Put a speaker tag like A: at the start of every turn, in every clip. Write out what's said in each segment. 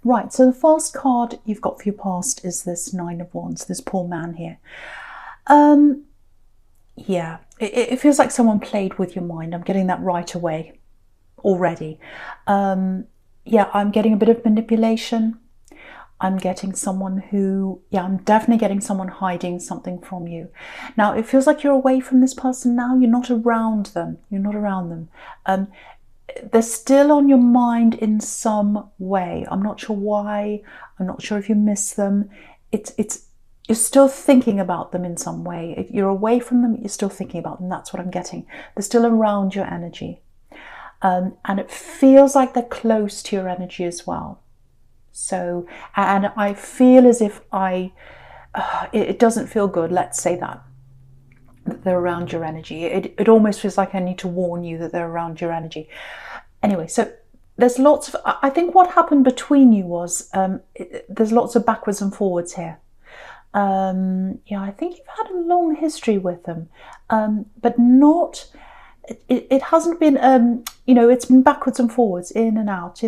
A: Right, so the first card you've got for your past is this Nine of Wands, this poor man here. Yeah, it feels like someone played with your mind. I'm getting that right away already. Yeah, I'm getting a bit of manipulation. I'm getting someone who, yeah, I'm definitely getting someone hiding something from you. Now, it feels like you're away from this person now. You're not around them. You're not around them. They're still on your mind in some way. I'm not sure why. I'm not sure if you miss them. You're still thinking about them in some way. If you're away from them, you're still thinking about them. That's what I'm getting. They're still around your energy. And it feels like they're close to your energy as well. So, and I feel as if it doesn't feel good, let's say that they're around your energy. It almost feels like I need to warn you that they're around your energy. Anyway, so there's lots of, I think what happened between you was, there's lots of backwards and forwards here. Yeah, I think you've had a long history with them, but not, it hasn't been, you know, it's been backwards and forwards, in and out,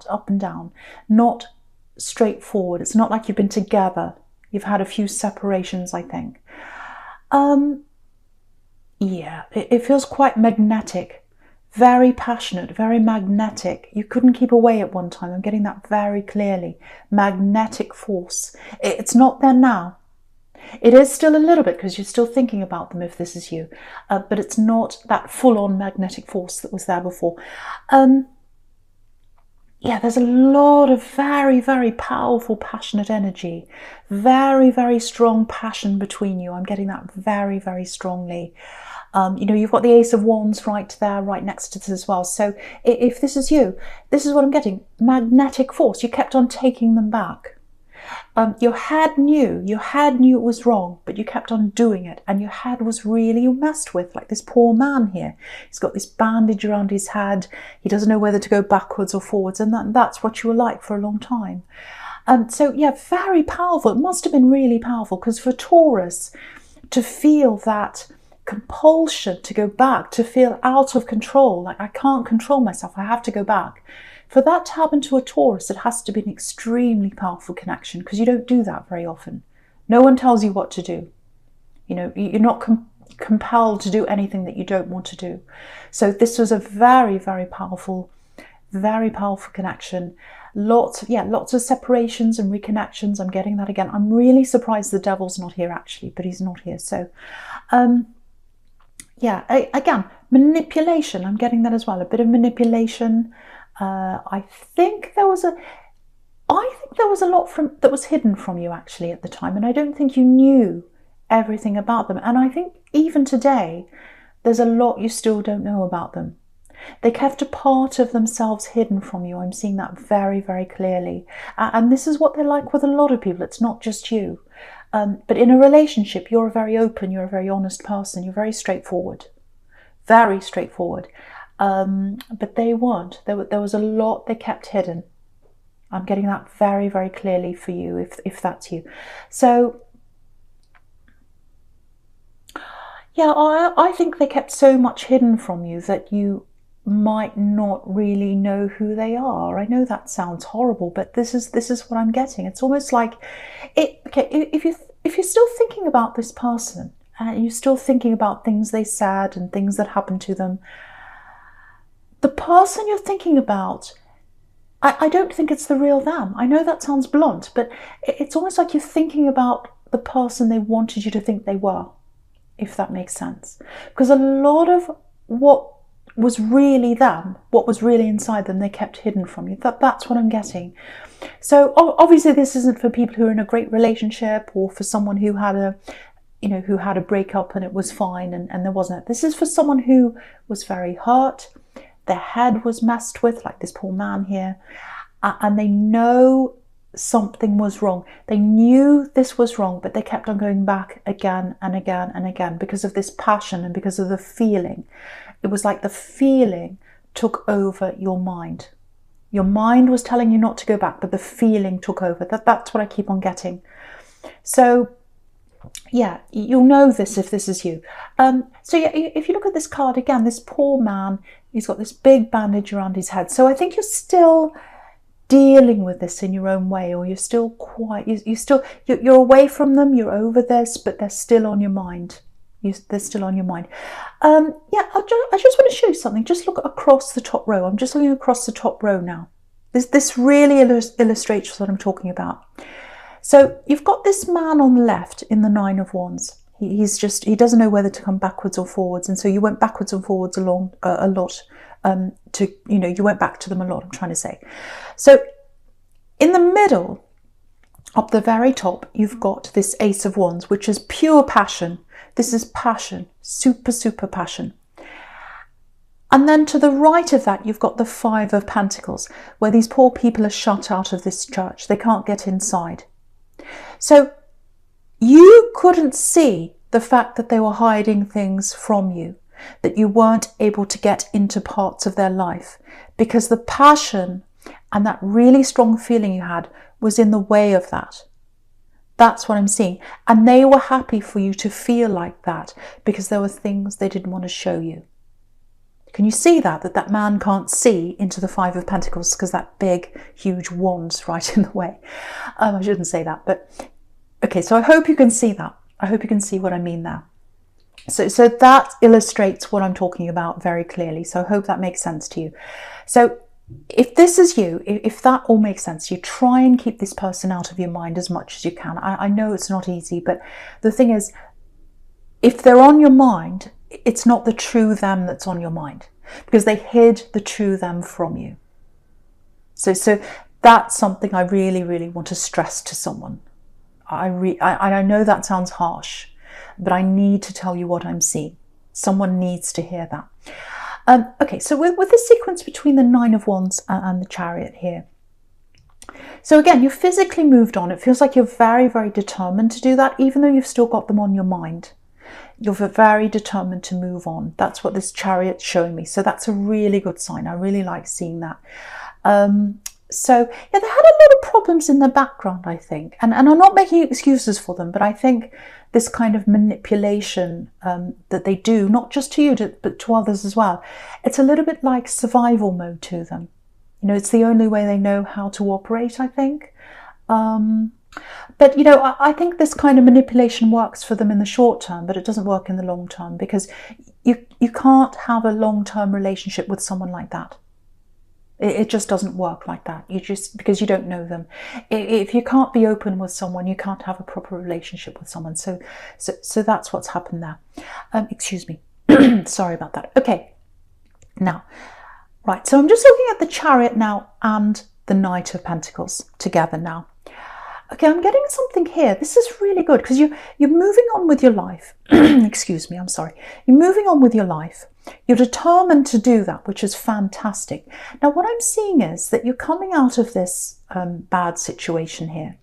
A: up and down, not straightforward. It's not like you've been together. You've had a few separations, I think. Yeah, it feels quite magnetic, very passionate, very magnetic. You couldn't keep away at one time. I'm getting that very clearly. Magnetic force. It's not there now. It is still a little bit because you're still thinking about them if this is you, but it's not that full-on magnetic force that was there before. Yeah, there's a lot of very, very powerful, passionate energy. Very, very strong passion between you. I'm getting that very, very strongly. You know, you've got the Ace of Wands right there, right next to this as well. So if this is you, this is what I'm getting. Magnetic force. You kept on taking them back. Your head knew it was wrong, but you kept on doing it, and your head was really messed with, like this poor man here. He's got this bandage around his head. He doesn't know whether to go backwards or forwards, and that's what you were like for a long time. So yeah, very powerful. It must have been really powerful, because for Taurus to feel that compulsion to go back, to feel out of control, like I can't control myself, I have to go back. For that to happen to a Taurus, it has to be an extremely powerful connection, because you don't do that very often. No one tells you what to do. You know, you're not compelled to do anything that you don't want to do. So this was a very, very powerful connection. Lots of separations and reconnections. I'm getting that again. I'm really surprised the devil's not here actually, but he's not here. So, yeah, again, manipulation. I'm getting that as well. A bit of manipulation. I think there was a lot that was hidden from you actually at the time, and I don't think you knew everything about them. And I think even today, there's a lot you still don't know about them. They kept a part of themselves hidden from you. I'm seeing that very, very clearly. And this is what they're like with a lot of people. It's not just you. But in a relationship, you're a very open, you're a very honest person. You're very straightforward. Very straightforward. But they weren't. There was a lot they kept hidden. I'm getting that very, very clearly for you, if that's you. So, yeah, I think they kept so much hidden from you that you might not really know who they are. I know that sounds horrible, but this is what I'm getting. It's almost like okay, if you're still thinking about this person and you're still thinking about things they said and things that happened to them, the person you're thinking about, I don't think it's the real them. I know that sounds blunt, but it's almost like you're thinking about the person they wanted you to think they were, if that makes sense. Because a lot of what was really them, what was really inside them, they kept hidden from you. That's what I'm getting. So obviously this isn't for people who are in a great relationship, or for someone who had a breakup and it was fine and there wasn't. This is for someone who was very hurt. Their head was messed with, like this poor man here, and they know something was wrong. They knew this was wrong, but they kept on going back again and again and again because of this passion and because of the feeling. It was like the feeling took over your mind. Your mind was telling you not to go back, but the feeling took over. That's what I keep on getting. So yeah, you'll know this if this is you. So yeah, if you look at this card again, this poor man, he's got this big bandage around his head. So I think you're still dealing with this in your own way, or you're still quite, you're away from them, you're over this, but they're still on your mind. They're still on your mind. Yeah, I just want to show you something. Just look across the top row. I'm just looking across the top row now. This really illustrates what I'm talking about. So you've got this man on the left in the Nine of Wands. He doesn't know whether to come backwards or forwards, and so you went backwards and forwards along a lot. You went back to them a lot, I'm trying to say. So in the middle, up the very top, you've got this Ace of Wands, which is pure passion. This is passion, super, super passion. And then to the right of that, you've got the Five of Pentacles, where these poor people are shut out of this church. They can't get inside. So you couldn't see the fact that they were hiding things from you, that you weren't able to get into parts of their life, because the passion and that really strong feeling you had was in the way of that. That's what I'm seeing. And they were happy for you to feel like that because there were things they didn't want to show you. Can you see that man can't see into the Five of Pentacles because that big, huge wand's right in the way? I shouldn't say that, but okay, so I hope you can see that. I hope you can see what I mean there. So that illustrates what I'm talking about very clearly. So I hope that makes sense to you. So if this is you, if that all makes sense, you try and keep this person out of your mind as much as you can. I know it's not easy, but the thing is, if they're on your mind, it's not the true them that's on your mind, because they hid the true them from you. So that's something I really, really want to stress to someone. I know that sounds harsh, but I need to tell you what I'm seeing. Someone needs to hear that. Okay, so with the sequence between the Nine of Wands and the Chariot here. So again, you've physically moved on. It feels like you're very, very determined to do that, even though you've still got them on your mind. You're very determined to move on. That's what this Chariot's showing me. So that's a really good sign. I really like seeing that. So yeah, they had a lot of problems in the background, I think. And I'm not making excuses for them, but I think this kind of manipulation that they do, not just to you, but to others as well, it's a little bit like survival mode to them. You know, it's the only way they know how to operate, I think. But, you know, I think this kind of manipulation works for them in the short term, but it doesn't work in the long term, because you can't have a long-term relationship with someone like that. It just doesn't work like that. Because you don't know them. If you can't be open with someone, you can't have a proper relationship with someone. So that's what's happened there. Excuse me. Sorry about that. Okay. Now, right. So I'm just looking at the Chariot now and the Knight of Pentacles together now. Okay, I'm getting something here. This is really good because you're moving on with your life. Excuse me, I'm sorry. You're moving on with your life. You're determined to do that, which is fantastic. Now, what I'm seeing is that you're coming out of this bad situation here.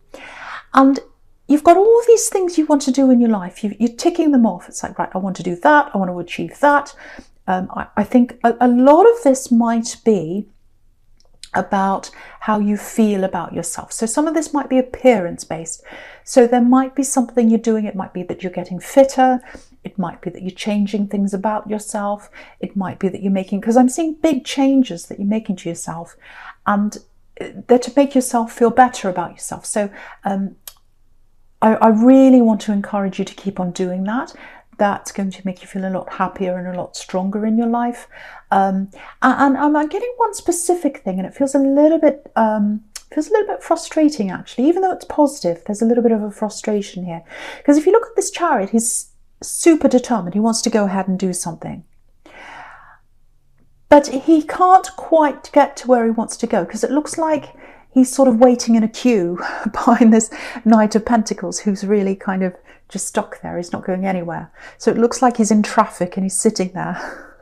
A: And you've got all these things you want to do in your life. You're ticking them off. It's like, right, I want to do that. I want to achieve that. I think a lot of this might be about how you feel about yourself. So some of this might be appearance based. So there might be something you're doing. It might be that you're getting fitter. It might be that you're changing things about yourself. It might be that you're making, because I'm seeing big changes that you're making to yourself, and they're to make yourself feel better about yourself. So I really want to encourage you to keep on doing that. That's going to make you feel a lot happier and a lot stronger in your life. And I'm getting one specific thing, and it feels a little bit frustrating actually. Even though it's positive, there's a little bit of a frustration here. Because if you look at this Chariot, he's super determined. He wants to go ahead and do something. But he can't quite get to where he wants to go, because it looks like he's sort of waiting in a queue behind this Knight of Pentacles, who's really kind of just stuck there. He's not going anywhere. So it looks like he's in traffic and he's sitting there.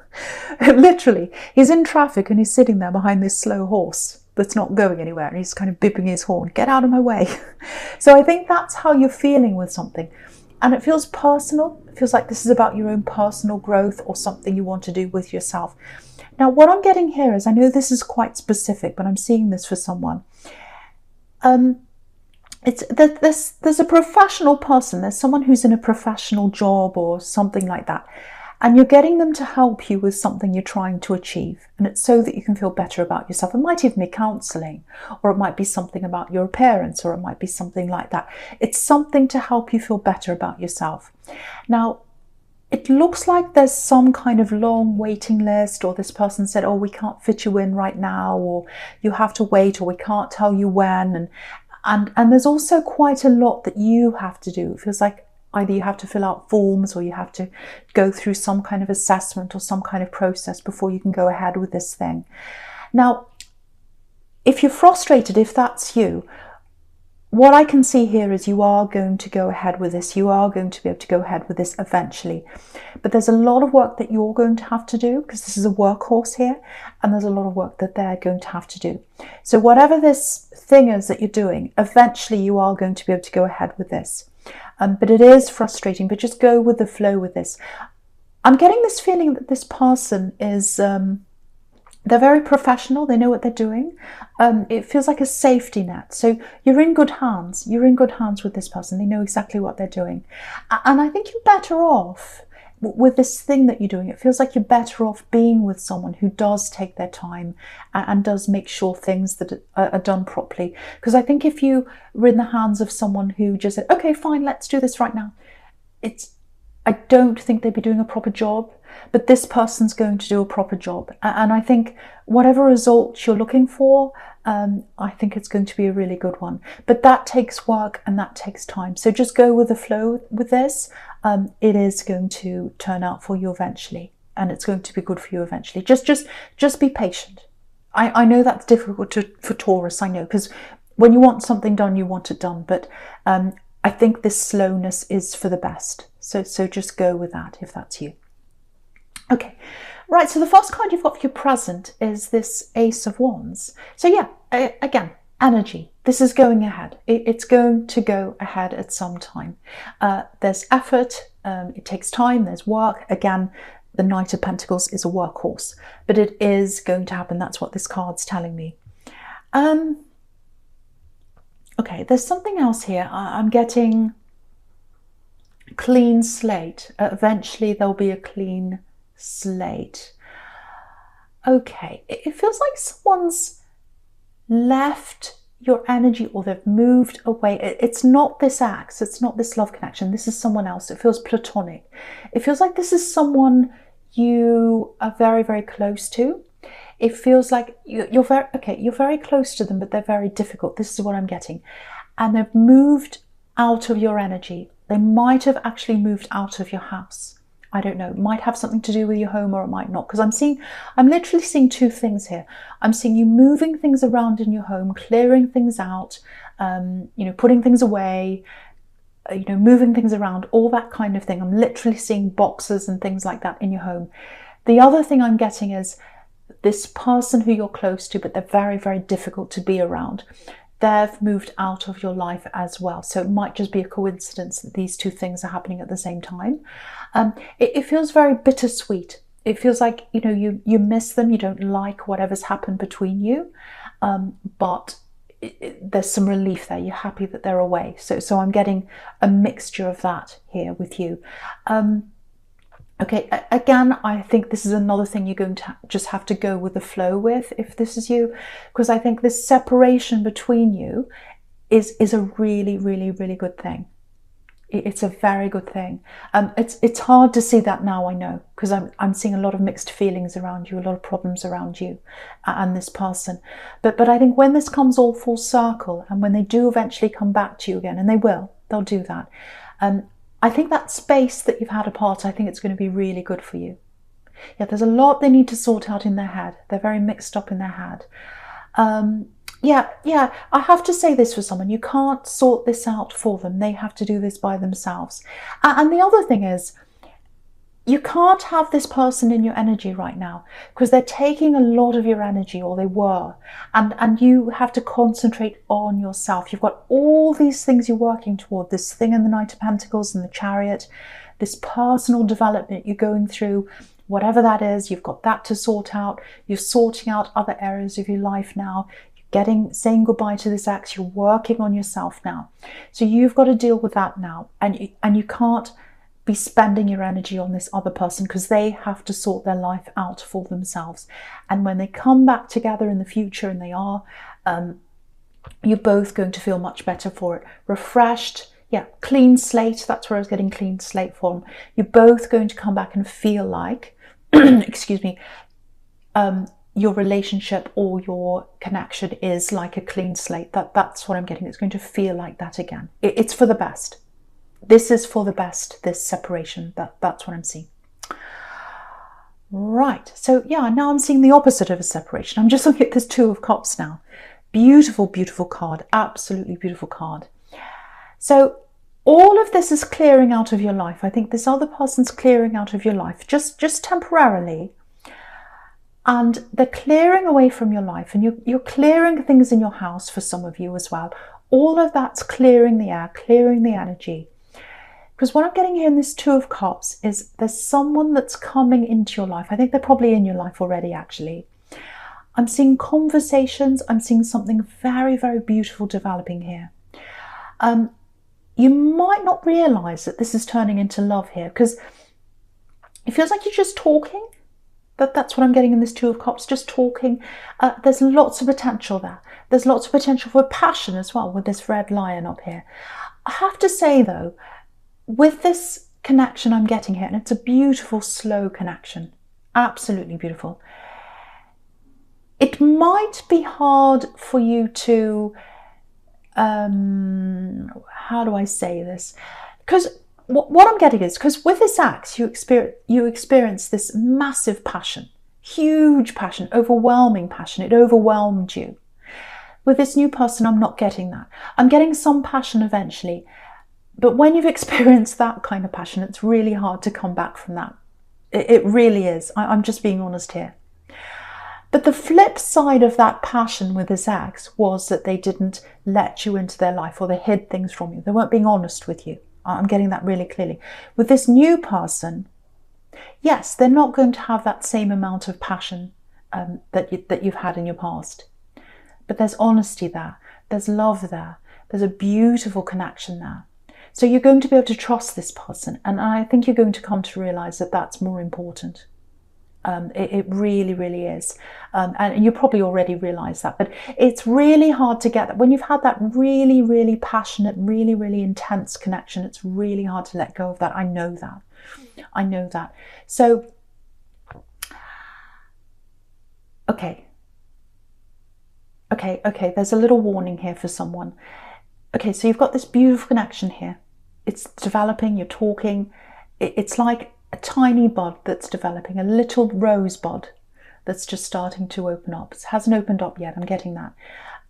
A: Literally, he's in traffic and he's sitting there behind this slow horse that's not going anywhere, and he's kind of bipping his horn, get out of my way. So I think that's how you're feeling with something. And it feels personal. It feels like this is about your own personal growth or something you want to do with yourself. Now, what I'm getting here is, I know this is quite specific, but I'm seeing this for someone. There's a professional person. There's someone who's in a professional job or something like that. And you're getting them to help you with something you're trying to achieve. And it's so that you can feel better about yourself. It might even be counseling, or it might be something about your appearance, or it might be something like that. It's something to help you feel better about yourself. Now, it looks like there's some kind of long waiting list, or this person said, oh, we can't fit you in right now, or you have to wait, or we can't tell you when. And there's also quite a lot that you have to do. It feels like either you have to fill out forms, or you have to go through some kind of assessment or some kind of process before you can go ahead with this thing. Now, if you're frustrated, if that's you, what I can see here is you are going to go ahead with this. You are going to be able to go ahead with this eventually. But there's a lot of work that you're going to have to do, because this is a workhorse here, and there's a lot of work that they're going to have to do. So whatever this thing is that you're doing, eventually you are going to be able to go ahead with this. But it is frustrating, but just go with the flow with this. I'm getting this feeling that this person is... they're very professional. They know what they're doing. It feels like a safety net. So you're in good hands. You're in good hands with this person. They know exactly what they're doing. And I think you're better off with this thing that you're doing. It feels like you're better off being with someone who does take their time and does make sure things that are done properly. Because I think if you were in the hands of someone who just said, okay, fine, let's do this right now, I don't think they'd be doing a proper job. But this person's going to do a proper job. And I think whatever result you're looking for, I think it's going to be a really good one. But that takes work and that takes time. So just go with the flow with this. It is going to turn out for you eventually. And it's going to be good for you eventually. Just be patient. I know that's difficult for Taurus, I know. Because when you want something done, you want it done. But I think this slowness is for the best. So just go with that if that's you. Okay, right, so the first card you've got for your present is this Ace of Wands. So yeah, again, energy. This is going ahead. It's going to go ahead at some time. There's effort, it takes time, there's work. Again, the Knight of Pentacles is a workhorse, but it is going to happen. That's what this card's telling me. Okay, there's something else here. I'm getting clean slate. Eventually there'll be a clean slate. Okay, it feels like someone's left your energy, or they've moved away. It's not this ex, it's not this love connection. This is someone else. It feels platonic. It feels like this is someone you are very, very close to. It feels like you're very close to them, but they're very difficult. This is what I'm getting. And they've moved out of your energy. They might have actually moved out of your house. I don't know, it might have something to do with your home, or it might not, because I'm literally seeing two things here. I'm seeing you moving things around in your home, clearing things out, putting things away, moving things around, all that kind of thing. I'm literally seeing boxes and things like that in your home. The other thing I'm getting is this person who you're close to, but they're very, very difficult to be around. They've moved out of your life as well. So it might just be a coincidence that these two things are happening at the same time. It feels very bittersweet. It feels like, you miss them. You don't like whatever's happened between you. But there's some relief there. You're happy that they're away. So I'm getting a mixture of that here with you. Okay, again, I think this is another thing you're going to just have to go with the flow with, if this is you, because I think this separation between you is a really, really, really good thing. It's a very good thing. It's hard to see that now, I know, because I'm seeing a lot of mixed feelings around you, a lot of problems around you and this person. But I think when this comes all full circle, and when they do eventually come back to you again, and they'll do that. I think that space that you've had apart, I think it's going to be really good for you. Yeah, there's a lot they need to sort out in their head. They're very mixed up in their head. Yeah, I have to say this for someone. You can't sort this out for them. They have to do this by themselves. And the other thing is, you can't have this person in your energy right now, because they're taking a lot of your energy, or they were, and you have to concentrate on yourself. You've got all these things you're working toward, this thing in the Knight of Pentacles and the Chariot, this personal development you're going through, whatever that is, you've got that to sort out. You're sorting out other areas of your life now. You're saying goodbye to this ex. You're working on yourself now. So you've got to deal with that now, and you can't be spending your energy on this other person because they have to sort their life out for themselves. And when they come back together in the future, and they are, you're both going to feel much better for it. Refreshed, yeah, clean slate. That's where I was getting clean slate from. You're both going to come back and feel like, excuse me, your relationship or your connection is like a clean slate. That's what I'm getting. It's going to feel like that again. It's for the best. This is for the best, this separation. That's what I'm seeing. Right. So yeah, now I'm seeing the opposite of a separation. I'm just looking at this Two of Cups now. Beautiful, beautiful card. Absolutely beautiful card. So all of this is clearing out of your life. I think this other person's clearing out of your life, just temporarily. And they're clearing away from your life, and you're clearing things in your house for some of you as well. All of that's clearing the air, clearing the energy. Because what I'm getting here in this Two of Cups is there's someone that's coming into your life. I think they're probably in your life already, actually. I'm seeing conversations. I'm seeing something very, very beautiful developing here. You might not realize that this is turning into love here, because it feels like you're just talking. That's what I'm getting in this Two of Cups, just talking. There's lots of potential there. There's lots of potential for passion as well with this red lion up here. I have to say though, with this connection I'm getting here, and it's a beautiful, slow connection, absolutely beautiful, it might be hard for you to, how do I say this? Because what I'm getting is, because with this axe, you experience this massive passion, huge passion, overwhelming passion. It overwhelmed you. With this new person, I'm not getting that. I'm getting some passion eventually. But when you've experienced that kind of passion, it's really hard to come back from that. It really is. I'm just being honest here. But the flip side of that passion with this axe was that they didn't let you into their life, or they hid things from you. They weren't being honest with you. I'm getting that really clearly. With this new person, yes, they're not going to have that same amount of passion that you've had in your past. But there's honesty there. There's love there. There's a beautiful connection there. So you're going to be able to trust this person. And I think you're going to come to realize that that's more important. It really, really is. And you probably already realize that. But it's really hard to get that. When you've had that really, really passionate, really, really intense connection, it's really hard to let go of that. I know that. I know that. So, okay. There's a little warning here for someone. Okay, so you've got this beautiful connection here. It's developing, you're talking. It's like a tiny bud that's developing, a little rosebud that's just starting to open up. It hasn't opened up yet, I'm getting that.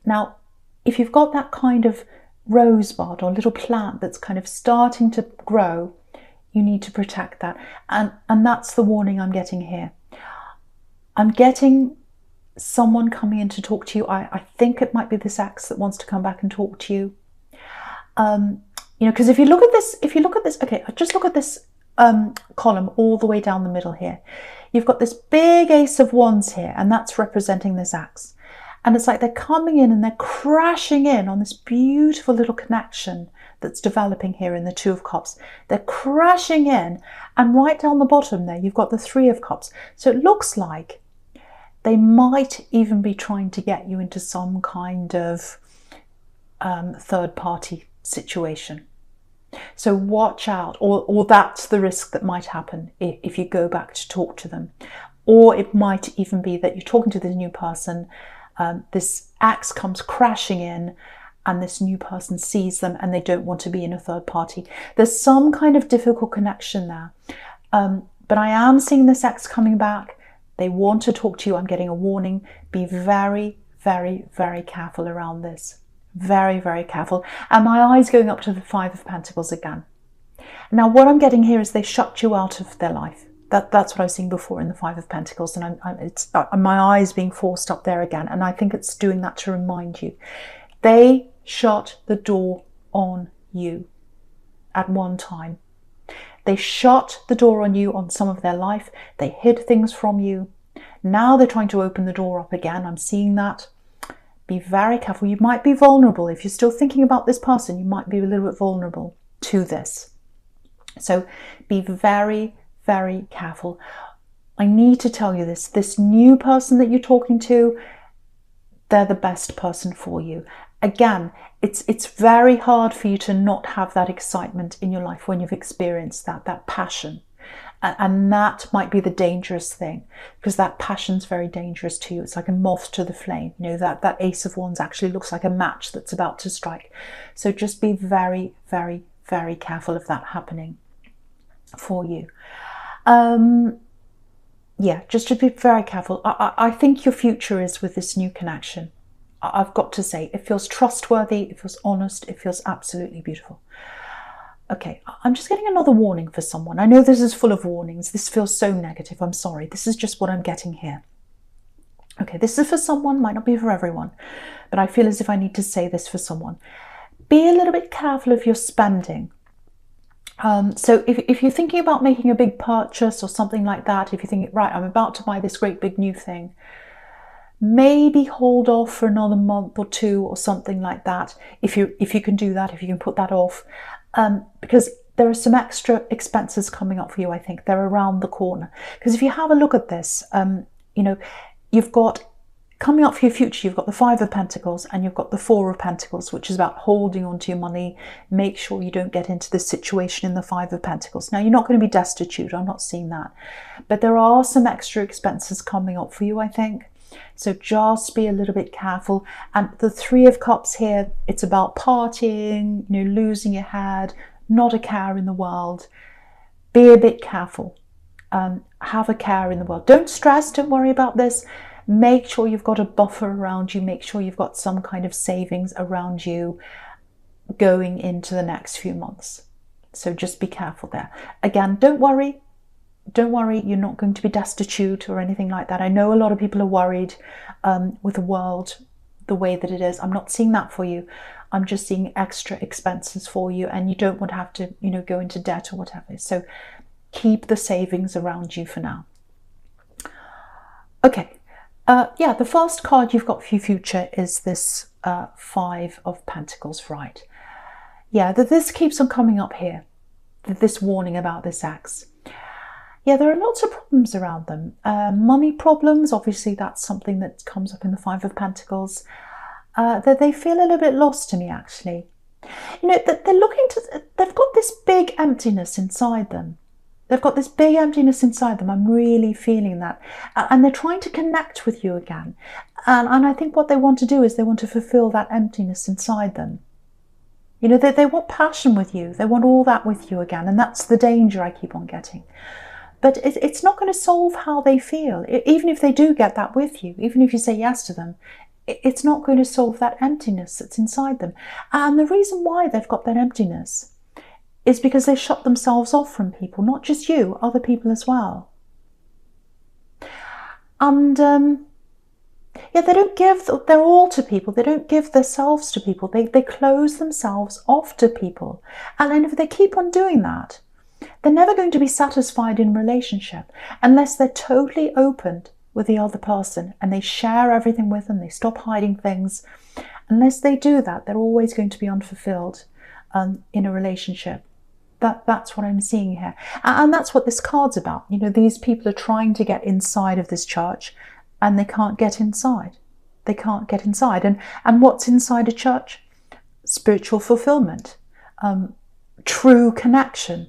A: Now, if you've got that kind of rosebud or little plant that's kind of starting to grow, you need to protect that. And that's the warning I'm getting here. I'm getting someone coming in to talk to you. I think it might be this axe that wants to come back and talk to you. You know, because if you look at this, okay, just look at this column all the way down the middle here. You've got this big Ace of Wands here, and that's representing this axe. And it's like they're coming in and they're crashing in on this beautiful little connection that's developing here in the Two of Cups. They're crashing in, and right down the bottom there, you've got the Three of Cups. So it looks like they might even be trying to get you into some kind of third-party situation. So watch out, or that's the risk that might happen if you go back to talk to them. Or it might even be that you're talking to this new person, this axe comes crashing in, and this new person sees them and they don't want to be in a third party. There's some kind of difficult connection there. But I am seeing this axe coming back. They want to talk to you. I'm getting a warning. Be very, very, very careful around this. Very, very careful. And my eyes going up to the Five of Pentacles again. Now, what I'm getting here is they shut you out of their life. That's what I was seeing before in the Five of Pentacles. And it's my eyes being forced up there again. And I think it's doing that to remind you. They shut the door on you at one time. They shut the door on you on some of their life. They hid things from you. Now they're trying to open the door up again. I'm seeing that. Be very careful. You might be vulnerable. If you're still thinking about this person, you might be a little bit vulnerable to this. So be very, very careful. I need to tell you this new person that you're talking to, they're the best person for you. Again, it's very hard for you to not have that excitement in your life when you've experienced that passion. And that might be the dangerous thing, because that passion's very dangerous to you. It's like a moth to the flame. You know, that Ace of Wands actually looks like a match that's about to strike. So just be very, very, very careful of that happening for you. Yeah, just to be very careful. I think your future is with this new connection. I've got to say, it feels trustworthy, it feels honest, it feels absolutely beautiful. Okay, I'm just getting another warning for someone. I know this is full of warnings. This feels so negative. I'm sorry. This is just what I'm getting here. Okay, this is for someone, might not be for everyone, but I feel as if I need to say this for someone. Be a little bit careful of your spending. So if you're thinking about making a big purchase or something like that, if you're thinking, right, I'm about to buy this great big new thing, maybe hold off for another month or two or something like that. If you can do that, if you can put that off. Because there are some extra expenses coming up for you, I think. They're around the corner. Because if you have a look at this, you know, you've got, coming up for your future, you've got the Five of Pentacles and you've got the Four of Pentacles, which is about holding on to your money. Make sure you don't get into this situation in the Five of Pentacles. Now, you're not going to be destitute. I'm not seeing that. But there are some extra expenses coming up for you, I think. So just be a little bit careful. And the Three of Cups here, it's about partying, you know, losing your head, not a care in the world. Be a bit careful. Have a care in the world. Don't stress, don't worry about this. Make sure you've got a buffer around you. Make sure you've got some kind of savings around you going into the next few months. So just be careful there. Again, don't worry. Don't worry, you're not going to be destitute or anything like that. I know a lot of people are worried with the world the way that it is. I'm not seeing that for you. I'm just seeing extra expenses for you, and you don't want to have to, you know, go into debt or whatever. So keep the savings around you for now. Okay. Yeah, the first card you've got for your future is this Five of Pentacles, right? Yeah, this keeps on coming up here. This warning about this ex. Yeah, there are lots of problems around them. Money problems, obviously that's something that comes up in the Five of Pentacles. That they feel a little bit lost to me, actually. You know, they're looking to, they've got this big emptiness inside them. They've got this big emptiness inside them. I'm really feeling that. And they're trying to connect with you again. And I think what they want to do is they want to fulfill that emptiness inside them. You know, they want passion with you. They want all that with you again. And that's the danger I keep on getting. But it's not going to solve how they feel. Even if they do get that with you, even if you say yes to them, it's not going to solve that emptiness that's inside them. And the reason why they've got that emptiness is because they shut themselves off from people, not just you, other people as well. And yeah, they don't give their all to people. They don't give themselves to people. They close themselves off to people. And if they keep on doing that, they're never going to be satisfied in relationship unless they're totally opened with the other person and they share everything with them, they stop hiding things. Unless they do that, they're always going to be unfulfilled in a relationship. That's what I'm seeing here. And that's what this card's about. You know, these people are trying to get inside of this church and they can't get inside. They can't get inside. And what's inside a church? Spiritual fulfillment, true connection,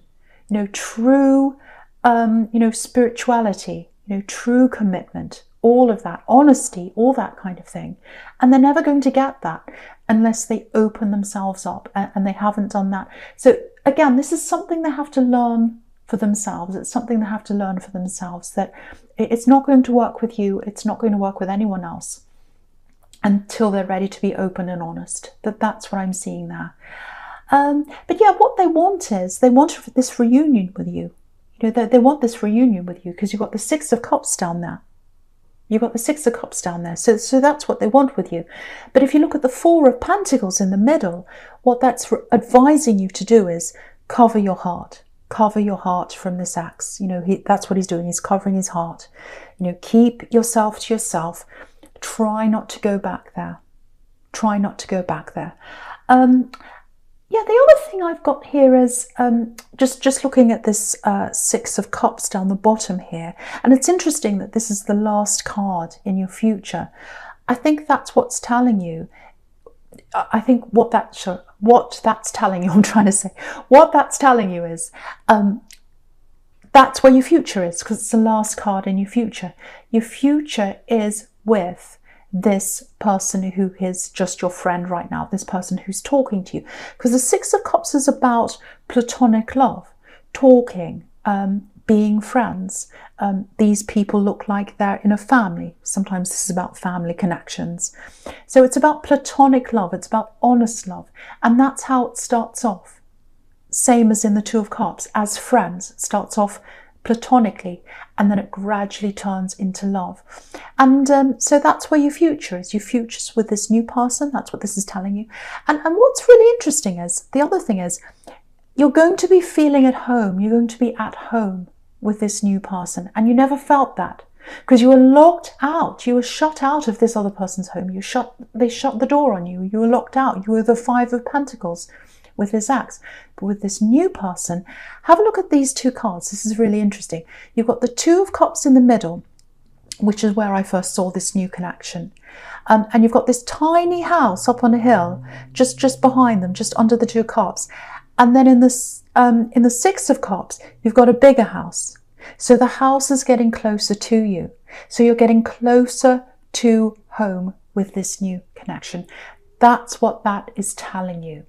A: you know, true, you know, spirituality, you know, true commitment, all of that, honesty, all that kind of thing. And they're never going to get that unless they open themselves up, and they haven't done that. So again, this is something they have to learn for themselves. It's something they have to learn for themselves, that it's not going to work with you. It's not going to work with anyone else until they're ready to be open and honest. That's what I'm seeing there. But yeah, what they want is, they want this reunion with you. You know, they want this reunion with you because you've got the Six of Cups down there. You've got the Six of Cups down there. So that's what they want with you. But if you look at the Four of Pentacles in the middle, what that's advising you to do is cover your heart. Cover your heart from this ex. You know, that's what he's doing. He's covering his heart. You know, keep yourself to yourself. Try not to go back there. Try not to go back there. Yeah, the other thing I've got here is just looking at this Six of Cups down the bottom here, and it's interesting that this is the last card in your future. I think that's what's telling you. I think what that's telling you, I'm trying to say, what that's telling you is that's where your future is, because it's the last card in your future. Your future is with this person who is just your friend right now, this person who's talking to you. Because the Six of Cups is about platonic love, talking, being friends. These people look like they're in a family. Sometimes this is about family connections. So it's about platonic love, it's about honest love. And that's how it starts off. Same as in the Two of Cups, as friends. It starts off platonically and then it gradually turns into love. And so that's where your future is. Your future's with this new person. That's what this is telling you. And what's really interesting is, the other thing is, you're going to be feeling at home. You're going to be at home with this new person. And you never felt that because you were locked out. You were shut out of this other person's home. They shut the door on you. You were locked out. You were the Five of Pentacles with this axe. But with this new person, have a look at these two cards. This is really interesting. You've got the Two of Cups in the middle, which is where I first saw this new connection. And you've got this tiny house up on a hill, just behind them, just under the Two of Cups. And then in the Six of Cups, you've got a bigger house. So the house is getting closer to you. So you're getting closer to home with this new connection. That's what that is telling you.